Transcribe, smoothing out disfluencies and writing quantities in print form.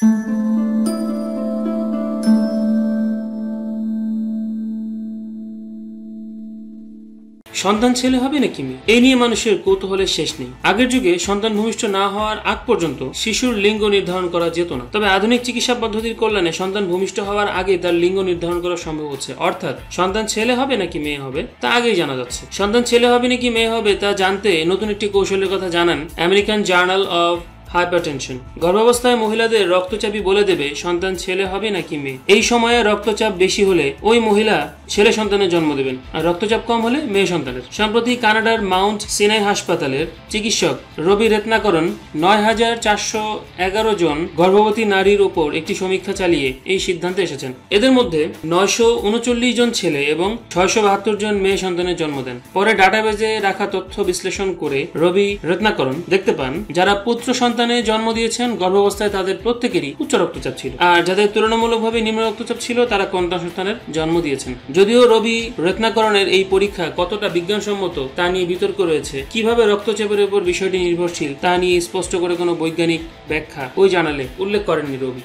সন্তান ছেলে হবে নাকি মেয়ে, এই নিয়ে মানুষের কৌতূহলের শেষ নেই। আগের যুগে সন্তান ভূমিষ্ঠ না হওয়ার আগ পর্যন্ত শিশুর লিঙ্গ নির্ধারণ করা যেত না। তবে আধুনিক চিকিৎসা পদ্ধতির কল্যাণে সন্তান ভূমিষ্ঠ হওয়ার আগে তার লিঙ্গ নির্ধারণ করা সম্ভব হচ্ছে। অর্থাৎ সন্তান ছেলে হবে নাকি মেয়ে হবে তা আগেই জানা যাচ্ছে। সন্তান ছেলে হবে নাকি মেয়ে হবে তা জানতে নতুন একটি কৌশলের কথা জানান আমেরিকান জার্নাল অফ হাইপারটেনশন। গর্ভাবস্থায় মহিলাদের রক্তচাপই বলে দেবে সন্তান ছেলে হবে নাকি মেয়ে। এই সময়ে রক্তচাপ বেশি হলে ওই মহিলা ছেলে সন্তানের জন্ম দেবেন, আর রক্তচাপ কম হলে মেয়ে সন্তানের। সম্প্রতি কানাডার মাউন্ট সিনাই হাসপাতালের চিকিৎসক রবি রত্নাকরন ৯,৪১১ জন গর্ভবতী নারীর উপর একটি সমীক্ষা চালিয়ে এই সিদ্ধান্তে এসেছেন। এদের মধ্যে ৯৩৯ জন ছেলে এবং ৬৭২ জন মেয়ে সন্তানের জন্ম দেন। পরে ডাটাবেজে রাখা তথ্য বিশ্লেষণ করে রবি রত্নাকরন দেখতে পান যারা পুত্র সন্তান জন্ম দিয়েছেন গর্ভাবস্থায় তাদের প্রত্যেকেরই উচ্চ রক্তচাপ ছিল, আর যাদের তুলনামূলকভাবে নিম্ন রক্তচাপ ছিল তারা কন্যা সন্তানের জন্ম দিয়েছেন। যদিও রবি রত্নাকরণের এই পরীক্ষা কতটা বিজ্ঞানসম্মত তা নিয়ে বিতর্ক রয়েছে। কিভাবে রক্তচাপের উপর বিষয়টি নির্ভরশীল তা নিয়ে স্পষ্ট করে কোনো বৈজ্ঞানিক ব্যাখ্যা ওই জার্নালে উল্লেখ করেননি রবি।